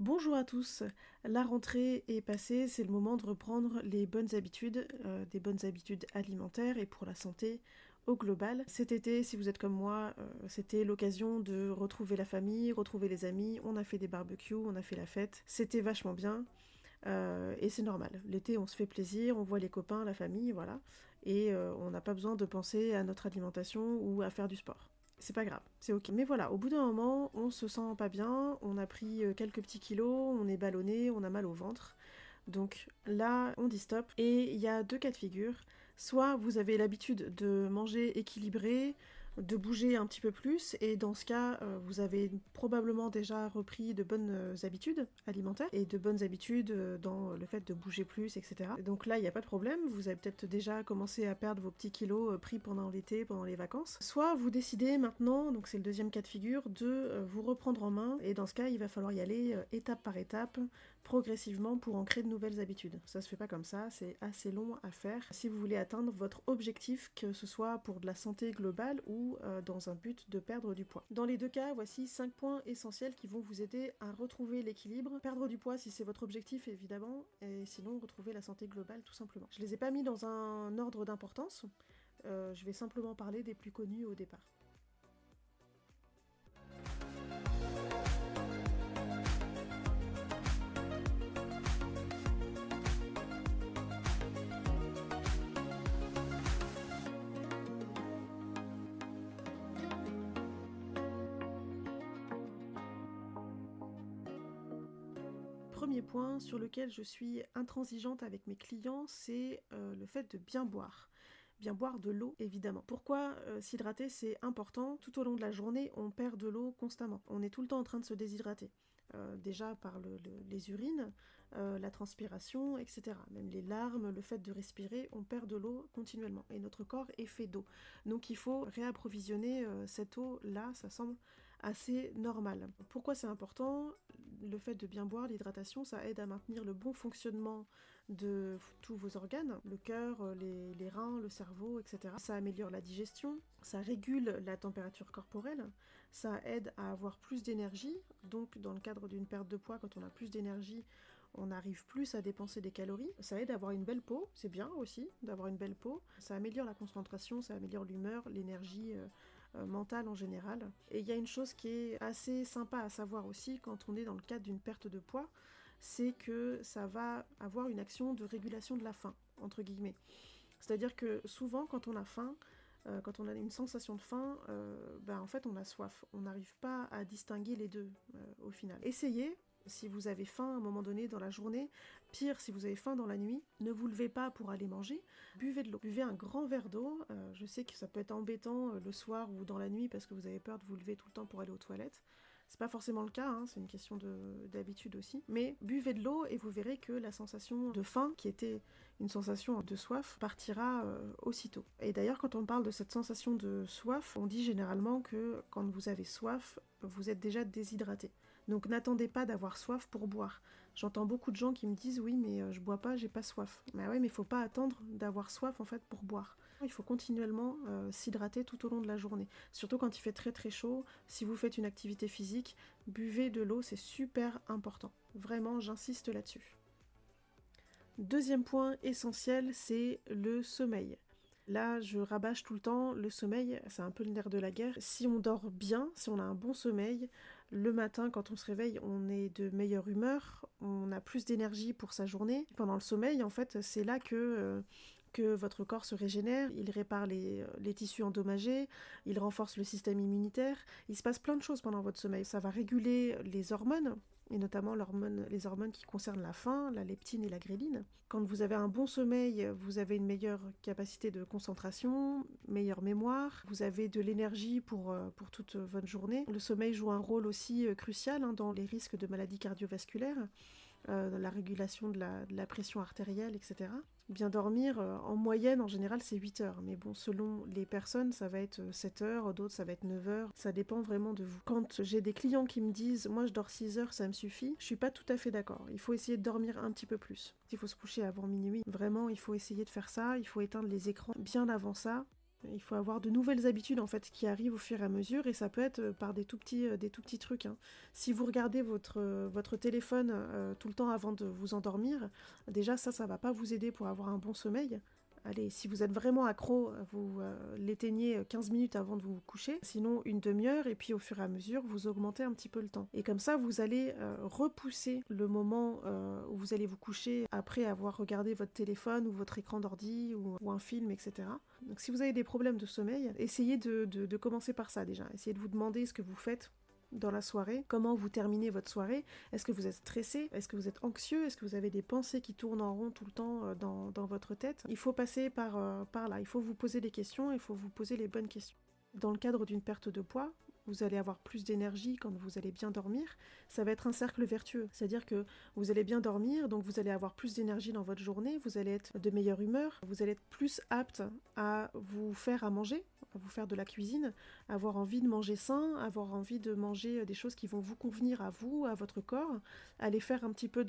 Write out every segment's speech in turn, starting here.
Bonjour à tous, la rentrée est passée, c'est le moment de reprendre les bonnes habitudes, des bonnes habitudes alimentaires et pour la santé au global. Cet été, si vous êtes comme moi, c'était l'occasion de retrouver la famille, retrouver les amis, on a fait des barbecues, on a fait la fête, c'était vachement bien. Et c'est normal, l'été on se fait plaisir, on voit les copains, la famille, voilà, et on n'a pas besoin de penser à notre alimentation ou à faire du sport. C'est pas grave, c'est ok. Mais voilà, au bout d'un moment, on se sent pas bien, on a pris quelques petits kilos, on est ballonné, on a mal au ventre. Donc là, on dit stop. Et il y a deux cas de figure. Soit vous avez l'habitude de manger équilibré, de bouger un petit peu plus, et dans ce cas, vous avez probablement déjà repris de bonnes habitudes alimentaires et de bonnes habitudes dans le fait de bouger plus, etc. Et donc là, il n'y a pas de problème, vous avez peut-être déjà commencé à perdre vos petits kilos pris pendant l'été, pendant les vacances. Soit vous décidez maintenant, donc c'est le deuxième cas de figure, de vous reprendre en main, et dans ce cas, il va falloir y aller étape par étape, progressivement pour en créer de nouvelles habitudes. Ça se fait pas comme ça, c'est assez long à faire. Si vous voulez atteindre votre objectif, que ce soit pour de la santé globale ou dans un but de perdre du poids. Dans les deux cas, voici 5 points essentiels qui vont vous aider à retrouver l'équilibre. Perdre du poids si c'est votre objectif évidemment, et sinon retrouver la santé globale tout simplement. Je les ai pas mis dans un ordre d'importance, je vais simplement parler des plus connus au départ. Premier point sur lequel je suis intransigeante avec mes clients, c'est le fait de bien boire. Bien boire de l'eau, évidemment. Pourquoi s'hydrater, c'est important. Tout au long de la journée, on perd de l'eau constamment. On est tout le temps en train de se déshydrater. Déjà par les urines, la transpiration, etc. Même les larmes, le fait de respirer, on perd de l'eau continuellement. Et notre corps est fait d'eau. Donc il faut réapprovisionner cette eau-là, ça semble assez normal. Pourquoi c'est important? Le fait de bien boire, l'hydratation, ça aide à maintenir le bon fonctionnement de tous vos organes, le cœur, les reins, le cerveau, etc. Ça améliore la digestion, ça régule la température corporelle, ça aide à avoir plus d'énergie, donc dans le cadre d'une perte de poids, quand on a plus d'énergie, on arrive plus à dépenser des calories. Ça aide à avoir une belle peau, c'est bien aussi d'avoir une belle peau. Ça améliore la concentration, ça améliore l'humeur, l'énergie mentale en général. Et il y a une chose qui est assez sympa à savoir aussi quand on est dans le cadre d'une perte de poids, c'est que ça va avoir une action de régulation de la faim, entre guillemets. C'est-à-dire que souvent quand on a faim, quand on a une sensation de faim, en fait on a soif. On n'arrive pas à distinguer les deux au final. Essayez, si vous avez faim à un moment donné dans la journée, pire si vous avez faim dans la nuit, ne vous levez pas pour aller manger, buvez de l'eau. Buvez un grand verre d'eau, je sais que ça peut être embêtant le soir ou dans la nuit parce que vous avez peur de vous lever tout le temps pour aller aux toilettes. C'est pas forcément le cas, hein, c'est une question d'habitude aussi. Mais buvez de l'eau et vous verrez que la sensation de faim, qui était une sensation de soif, partira aussitôt. Et d'ailleurs, quand on parle de cette sensation de soif, on dit généralement que quand vous avez soif, vous êtes déjà déshydraté. Donc n'attendez pas d'avoir soif pour boire. J'entends beaucoup de gens qui me disent oui mais je bois pas, j'ai pas soif. Mais ouais mais il faut pas attendre d'avoir soif en fait pour boire. Il faut continuellement s'hydrater tout au long de la journée. Surtout quand il fait très très chaud, si vous faites une activité physique, buvez de l'eau, c'est super important. Vraiment, j'insiste là-dessus. Deuxième point essentiel, c'est le sommeil. Là, je rabâche tout le temps, le sommeil, c'est un peu le nerf de la guerre. Si on dort bien, si on a un bon sommeil, le matin, quand on se réveille, on est de meilleure humeur, on a plus d'énergie pour sa journée. Pendant le sommeil, en fait, c'est là que votre corps se régénère, il répare les tissus endommagés, il renforce le système immunitaire. Il se passe plein de choses pendant votre sommeil. Ça va réguler les hormones, et notamment les hormones qui concernent la faim, la leptine et la gréline. Quand vous avez un bon sommeil, vous avez une meilleure capacité de concentration, meilleure mémoire, vous avez de l'énergie pour toute votre journée. Le sommeil joue un rôle aussi crucial dans les risques de maladies cardiovasculaires, la régulation de la pression artérielle, etc. Bien dormir, en moyenne, en général, c'est 8 heures. Mais bon, selon les personnes, ça va être 7 heures, d'autres, ça va être 9 heures. Ça dépend vraiment de vous. Quand j'ai des clients qui me disent « moi, je dors 6 heures, ça me suffit », je suis pas tout à fait d'accord. Il faut essayer de dormir un petit peu plus. Il faut se coucher avant minuit. Vraiment, il faut essayer de faire ça. Il faut éteindre les écrans bien avant ça. Il faut avoir de nouvelles habitudes en fait qui arrivent au fur et à mesure et ça peut être par des tout petits trucs. Hein. Si vous regardez votre téléphone tout le temps avant de vous endormir, déjà ça va pas vous aider pour avoir un bon sommeil. Allez, si vous êtes vraiment accro, vous l'éteignez 15 minutes avant de vous coucher, sinon une demi-heure, et puis au fur et à mesure, vous augmentez un petit peu le temps. Et comme ça, vous allez repousser le moment où vous allez vous coucher après avoir regardé votre téléphone ou votre écran d'ordi ou un film, etc. Donc si vous avez des problèmes de sommeil, essayez de commencer par ça déjà. Essayez de vous demander ce que vous faites dans la soirée, comment vous terminez votre soirée, est-ce que vous êtes stressé, est-ce que vous êtes anxieux, est-ce que vous avez des pensées qui tournent en rond tout le temps dans votre tête. Il faut passer par là, il faut vous poser des questions, il faut vous poser les bonnes questions. Dans le cadre d'une perte de poids, vous allez avoir plus d'énergie quand vous allez bien dormir, ça va être un cercle vertueux, c'est-à-dire que vous allez bien dormir, donc vous allez avoir plus d'énergie dans votre journée, vous allez être de meilleure humeur, vous allez être plus apte à vous faire à manger, à vous faire de la cuisine, avoir envie de manger sain, avoir envie de manger des choses qui vont vous convenir à vous, à votre corps, aller faire un petit peu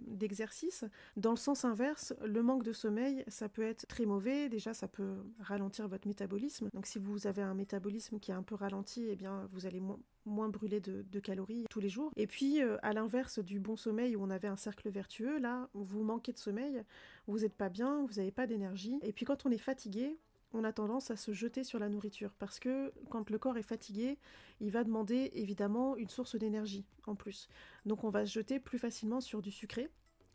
d'exercice. Dans le sens inverse, le manque de sommeil, ça peut être très mauvais, déjà ça peut ralentir votre métabolisme, donc si vous avez un métabolisme qui est un peu ralenti, eh bien vous allez moins brûler de calories tous les jours. Et puis, à l'inverse du bon sommeil où on avait un cercle vertueux, là, vous manquez de sommeil, vous n'êtes pas bien, vous n'avez pas d'énergie. Et puis quand on est fatigué, on a tendance à se jeter sur la nourriture parce que quand le corps est fatigué, il va demander évidemment une source d'énergie en plus. Donc on va se jeter plus facilement sur du sucré.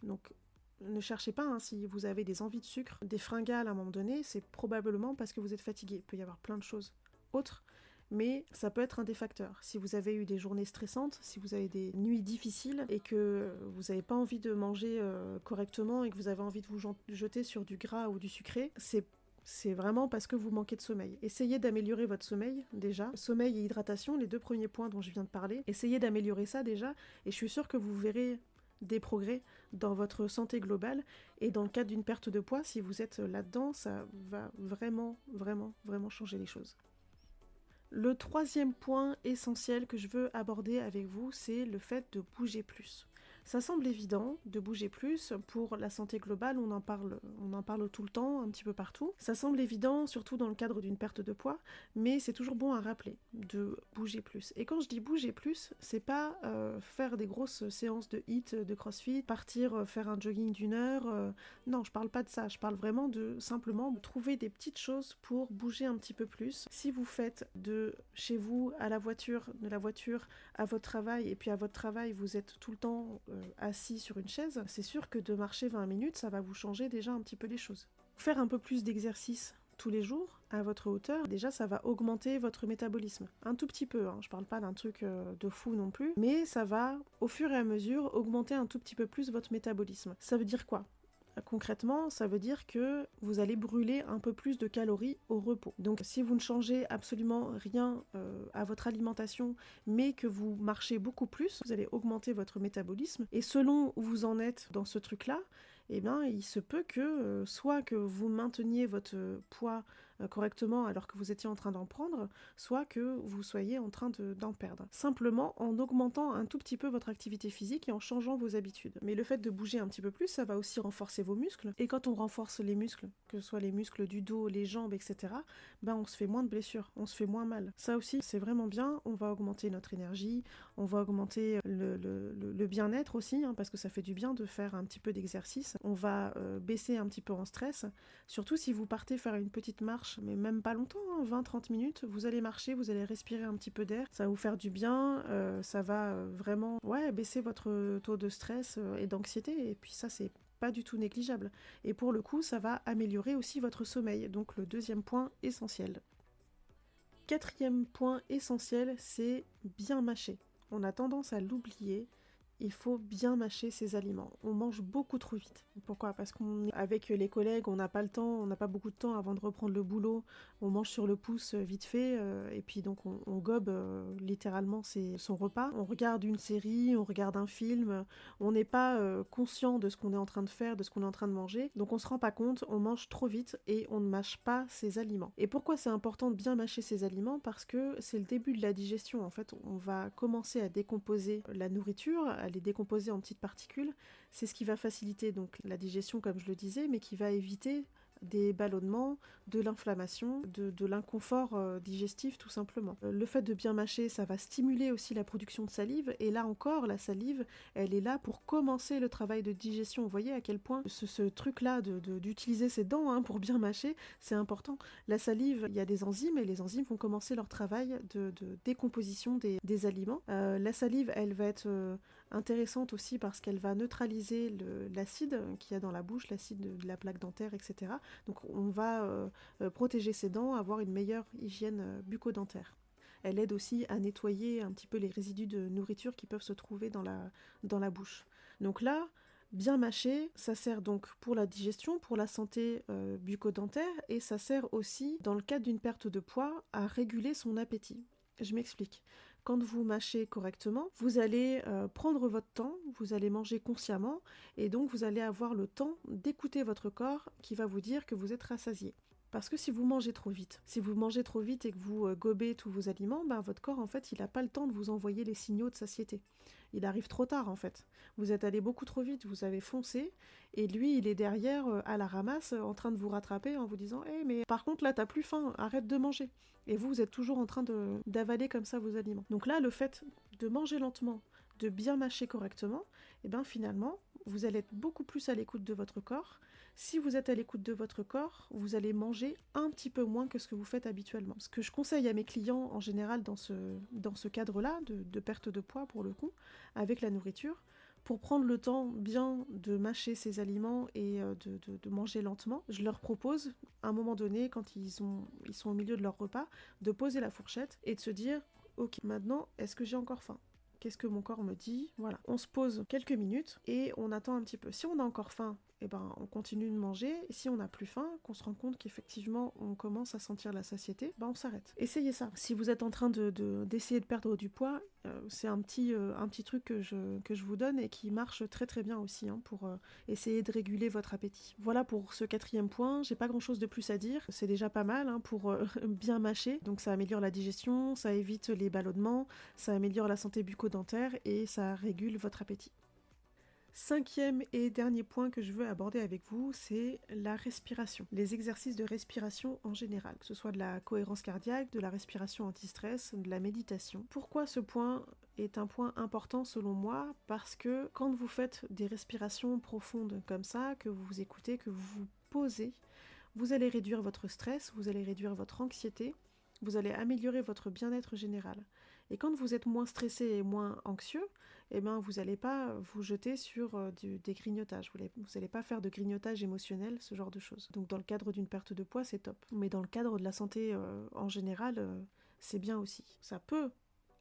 Donc ne cherchez pas, hein, si vous avez des envies de sucre, des fringales à un moment donné, c'est probablement parce que vous êtes fatigué. Il peut y avoir plein de choses autres, mais ça peut être un des facteurs. Si vous avez eu des journées stressantes, si vous avez des nuits difficiles et que vous n'avez pas envie de manger correctement et que vous avez envie de vous jeter sur du gras ou du sucré, c'est vraiment parce que vous manquez de sommeil. Essayez d'améliorer votre sommeil, déjà. Sommeil et hydratation, les deux premiers points dont je viens de parler. Essayez d'améliorer ça déjà, et je suis sûre que vous verrez des progrès dans votre santé globale. Et dans le cadre d'une perte de poids, si vous êtes là-dedans, ça va vraiment, vraiment, vraiment changer les choses. Le troisième point essentiel que je veux aborder avec vous, c'est le fait de bouger plus. Ça semble évident de bouger plus pour la santé globale, on en parle tout le temps, un petit peu partout. Ça semble évident, surtout dans le cadre d'une perte de poids, mais c'est toujours bon à rappeler de bouger plus. Et quand je dis bouger plus, c'est pas faire des grosses séances de HIIT, de CrossFit, partir faire un jogging d'une heure. Non, je parle pas de ça, je parle vraiment de simplement trouver des petites choses pour bouger un petit peu plus. Si vous faites de chez vous à la voiture, de la voiture à votre travail, et puis à votre travail, vous êtes tout le temps assis sur une chaise, c'est sûr que de marcher 20 minutes, ça va vous changer déjà un petit peu les choses. Faire un peu plus d'exercice tous les jours, à votre hauteur, déjà ça va augmenter votre métabolisme. Un tout petit peu, hein, je parle pas d'un truc de fou non plus, mais ça va, au fur et à mesure, augmenter un tout petit peu plus votre métabolisme. Ça veut dire quoi ? Concrètement, ça veut dire que vous allez brûler un peu plus de calories au repos. Donc si vous ne changez absolument rien à votre alimentation, mais que vous marchez beaucoup plus, vous allez augmenter votre métabolisme. Et selon où vous en êtes dans ce truc-là, eh bien, il se peut que soit que vous mainteniez votre poids correctement alors que vous étiez en train d'en prendre, soit que vous soyez en train d'en perdre. Simplement en augmentant un tout petit peu votre activité physique et en changeant vos habitudes. Mais le fait de bouger un petit peu plus, ça va aussi renforcer vos muscles. Et quand on renforce les muscles, que ce soit les muscles du dos, les jambes, etc., ben on se fait moins de blessures, on se fait moins mal. Ça aussi, c'est vraiment bien. On va augmenter notre énergie, on va augmenter le bien-être aussi, hein, parce que ça fait du bien de faire un petit peu d'exercice. On va baisser un petit peu en stress. Surtout si vous partez faire une petite marche, mais même pas longtemps, hein, 20-30 minutes, vous allez marcher, vous allez respirer un petit peu d'air, ça va vous faire du bien, ça va vraiment baisser votre taux de stress et d'anxiété, et puis ça c'est pas du tout négligeable. Et pour le coup, ça va améliorer aussi votre sommeil, donc le deuxième point essentiel. Quatrième point essentiel, c'est bien mâcher. On a tendance à l'oublier. Il faut bien mâcher ses aliments. On mange beaucoup trop vite. Pourquoi ? Parce qu'avec les collègues, on n'a pas le temps, on n'a pas beaucoup de temps avant de reprendre le boulot. On mange sur le pouce vite fait, et puis donc on gobe littéralement son repas. On regarde une série, on regarde un film, on n'est pas conscient de ce qu'on est en train de faire, de ce qu'on est en train de manger. Donc on se rend pas compte, on mange trop vite et on ne mâche pas ses aliments. Et pourquoi c'est important de bien mâcher ses aliments ? Parce que c'est le début de la digestion. En fait, on va commencer à décomposer la nourriture, à les décomposer en petites particules. C'est ce qui va faciliter donc la digestion, comme je le disais, mais qui va éviter des ballonnements, de l'inflammation, de l'inconfort digestif tout simplement. Le fait de bien mâcher, ça va stimuler aussi la production de salive, et là encore, la salive, elle est là pour commencer le travail de digestion. Vous voyez à quel point ce truc-là d'utiliser ses dents pour bien mâcher, c'est important. La salive, il y a des enzymes, et les enzymes vont commencer leur travail de décomposition des aliments. La salive, elle va être intéressante aussi parce qu'elle va neutraliser l'acide qu'il y a dans la bouche, l'acide de la plaque dentaire, etc. Donc on va protéger ses dents, avoir une meilleure hygiène bucco-dentaire. Elle aide aussi à nettoyer un petit peu les résidus de nourriture qui peuvent se trouver dans la bouche. Donc là, bien mâcher, ça sert donc pour la digestion, pour la santé bucco-dentaire, et ça sert aussi, dans le cadre d'une perte de poids, à réguler son appétit. Je m'explique. Quand vous mâchez correctement, vous allez prendre votre temps, vous allez manger consciemment, et donc vous allez avoir le temps d'écouter votre corps qui va vous dire que vous êtes rassasié. Parce que si vous mangez trop vite et que vous gobez tous vos aliments, votre corps, en fait, il n'a pas le temps de vous envoyer les signaux de satiété. Il arrive trop tard, en fait. Vous êtes allé beaucoup trop vite, vous avez foncé, et lui, il est derrière, à la ramasse, en train de vous rattraper en vous disant « Hey, mais par contre, là, t'as plus faim, arrête de manger !» Et vous êtes toujours en train d'avaler comme ça vos aliments. Donc là, le fait de manger lentement, de bien mâcher correctement, et finalement, vous allez être beaucoup plus à l'écoute de votre corps. Si vous êtes à l'écoute de votre corps, vous allez manger un petit peu moins que ce que vous faites habituellement. Ce que je conseille à mes clients en général dans ce cadre-là, de perte de poids pour le coup, avec la nourriture, pour prendre le temps bien de mâcher ces aliments et de manger lentement, je leur propose, à un moment donné, quand ils sont au milieu de leur repas, de poser la fourchette et de se dire « Ok, maintenant, est-ce que j'ai encore faim ? Qu'est-ce que mon corps me dit ?» Voilà, on se pose quelques minutes et on attend un petit peu. Si on a encore faim, on continue de manger. Et si on n'a plus faim, qu'on se rend compte qu'effectivement on commence à sentir la satiété, on s'arrête. Essayez ça. Si vous êtes en train d'essayer de perdre du poids, c'est un petit truc que je vous donne et qui marche très très bien aussi pour essayer de réguler votre appétit. Voilà pour ce 4e point. J'ai pas grand chose de plus à dire. C'est déjà pas mal pour bien mâcher. Donc ça améliore la digestion, ça évite les ballonnements, ça améliore la santé bucco-dentaire et ça régule votre appétit. 5e et dernier point que je veux aborder avec vous, c'est la respiration. Les exercices de respiration en général, que ce soit de la cohérence cardiaque, de la respiration anti-stress, de la méditation. Pourquoi ce point est un point important selon moi? Parce que quand vous faites des respirations profondes comme ça, que vous vous écoutez, que vous vous posez, vous allez réduire votre stress, vous allez réduire votre anxiété, vous allez améliorer votre bien-être général. Et quand vous êtes moins stressé et moins anxieux, vous n'allez pas vous jeter sur des grignotages. Vous n'allez pas faire de grignotage émotionnel, ce genre de choses. Donc dans le cadre d'une perte de poids, c'est top. Mais dans le cadre de la santé en général, c'est bien aussi. Ça peut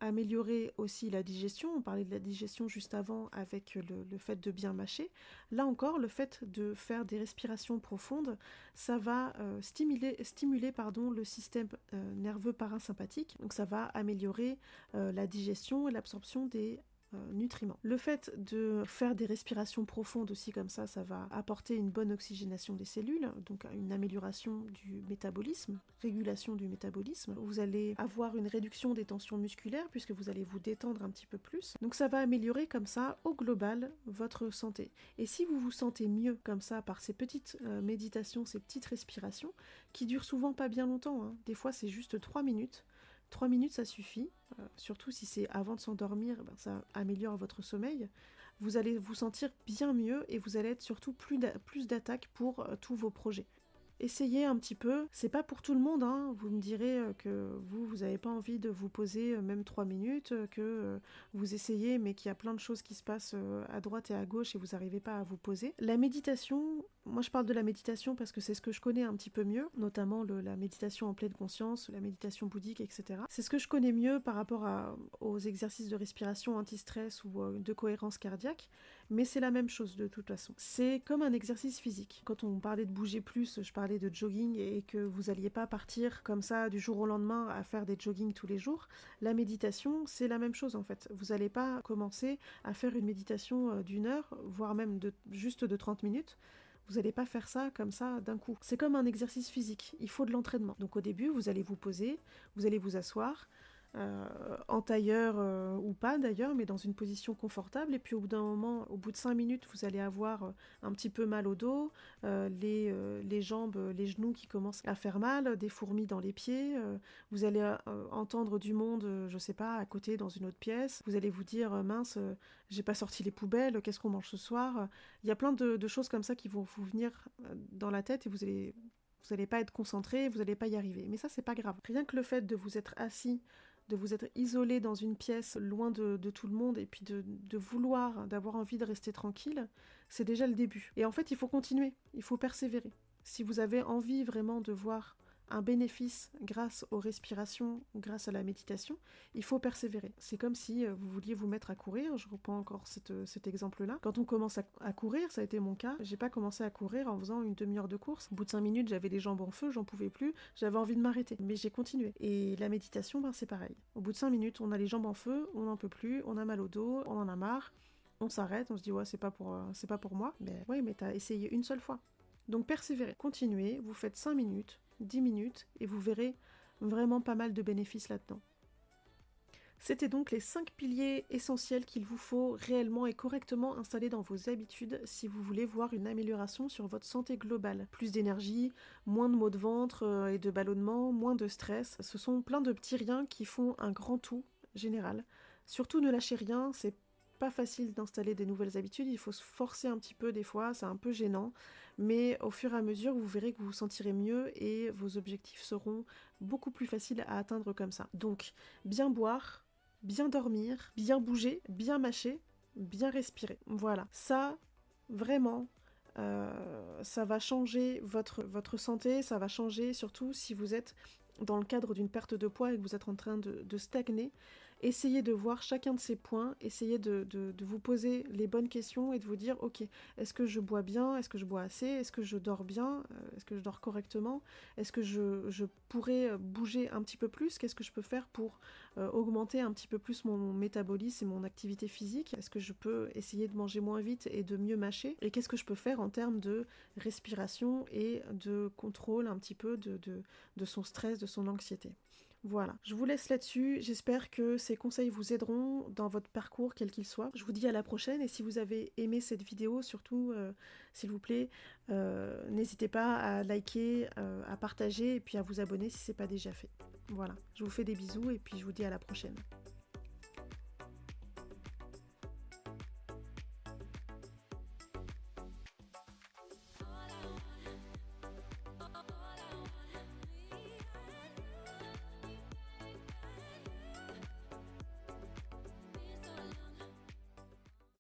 améliorer aussi la digestion. On parlait de la digestion juste avant avec le fait de bien mâcher. Là encore, le fait de faire des respirations profondes, ça va stimuler le système nerveux parasympathique. Donc ça va améliorer la digestion et l'absorption des nutriments. Le fait de faire des respirations profondes aussi comme ça va apporter une bonne oxygénation des cellules, donc une amélioration du métabolisme, régulation du métabolisme. Vous allez avoir une réduction des tensions musculaires puisque vous allez vous détendre un petit peu plus. Donc ça va améliorer comme ça au global votre santé. Et si vous vous sentez mieux comme ça par ces petites méditations, ces petites respirations qui durent souvent pas bien longtemps, des fois c'est juste 3 minutes. 3 minutes, ça suffit, surtout si c'est avant de s'endormir, ça améliore votre sommeil. Vous allez vous sentir bien mieux et vous allez être surtout plus d'attaque pour tous vos projets. Essayez un petit peu, c'est pas pour tout le monde, vous me direz que vous n'avez pas envie de vous poser même 3 minutes, que vous essayez mais qu'il y a plein de choses qui se passent à droite et à gauche et vous n'arrivez pas à vous poser. La méditation, moi je parle de la méditation parce que c'est ce que je connais un petit peu mieux, notamment la méditation en pleine conscience, la méditation bouddhique, etc. C'est ce que je connais mieux par rapport aux exercices de respiration anti-stress ou de cohérence cardiaque, mais c'est la même chose de toute façon. C'est comme un exercice physique. Quand on parlait de bouger plus, je parlais de jogging et que vous alliez pas partir comme ça du jour au lendemain à faire des joggings tous les jours. La méditation, c'est la même chose en fait. Vous n'allez pas commencer à faire une méditation d'1 heure, voire même juste de 30 minutes. Vous n'allez pas faire ça comme ça d'un coup. C'est comme un exercice physique, il faut de l'entraînement. Donc au début, vous allez vous poser, vous allez vous asseoir, en tailleur ou pas d'ailleurs, mais dans une position confortable. Et puis au bout d'un moment, au bout de 5 minutes, vous allez avoir un petit peu mal au dos, les jambes, les genoux qui commencent à faire mal, des fourmis dans les pieds. Vous allez entendre du monde, je sais pas, à côté dans une autre pièce. Vous allez vous dire mince, j'ai pas sorti les poubelles, qu'est-ce qu'on mange ce soir? Il y a plein de choses comme ça qui vont vous venir dans la tête et vous allez pas être concentré, vous allez pas y arriver. Mais ça, c'est pas grave. Rien que le fait de vous être assis, de vous être isolé dans une pièce loin de tout le monde et puis de vouloir, d'avoir envie de rester tranquille, c'est déjà le début. Et en fait, il faut continuer, il faut persévérer. Si vous avez envie vraiment de voir un bénéfice grâce aux respirations, grâce à la méditation, il faut persévérer. C'est comme si vous vouliez vous mettre à courir, je reprends encore cet exemple-là. Quand on commence à courir, ça a été mon cas, j'ai pas commencé à courir en faisant une demi-heure de course. Au bout de 5 minutes, j'avais les jambes en feu, j'en pouvais plus, j'avais envie de m'arrêter. Mais j'ai continué. Et la méditation, ben, c'est pareil. Au bout de 5 minutes, on a les jambes en feu, on n'en peut plus, on a mal au dos, on en a marre, on s'arrête, on se dit ouais, c'est pas pour moi. Mais oui, mais t'as essayé une seule fois. Donc persévérez, continuez, vous faites 5 minutes, 10 minutes, et vous verrez vraiment pas mal de bénéfices là-dedans. C'était donc les 5 piliers essentiels qu'il vous faut réellement et correctement installer dans vos habitudes si vous voulez voir une amélioration sur votre santé globale. Plus d'énergie, moins de maux de ventre et de ballonnement, moins de stress. Ce sont plein de petits riens qui font un grand tout général. Surtout ne lâchez rien, c'est pas facile d'installer des nouvelles habitudes, il faut se forcer un petit peu des fois, c'est un peu gênant, mais au fur et à mesure, vous verrez que vous vous sentirez mieux et vos objectifs seront beaucoup plus faciles à atteindre comme ça. Donc, bien boire, bien dormir, bien bouger, bien mâcher, bien respirer. Voilà, ça, vraiment, ça va changer votre santé, ça va changer surtout si vous êtes dans le cadre d'une perte de poids et que vous êtes en train de stagner. Essayez de voir chacun de ces points, essayez de vous poser les bonnes questions et de vous dire, ok, est-ce que je bois bien, est-ce que je bois assez, est-ce que je dors bien, est-ce que je dors correctement, est-ce que je pourrais bouger un petit peu plus, qu'est-ce que je peux faire pour augmenter un petit peu plus mon métabolisme et mon activité physique, est-ce que je peux essayer de manger moins vite et de mieux mâcher, et qu'est-ce que je peux faire en termes de respiration et de contrôle un petit peu de son stress, de son anxiété. Voilà, je vous laisse là-dessus, j'espère que ces conseils vous aideront dans votre parcours quel qu'il soit. Je vous dis à la prochaine et si vous avez aimé cette vidéo, surtout s'il vous plaît, n'hésitez pas à liker, à partager et puis à vous abonner si ce n'est pas déjà fait. Voilà, je vous fais des bisous et puis je vous dis à la prochaine.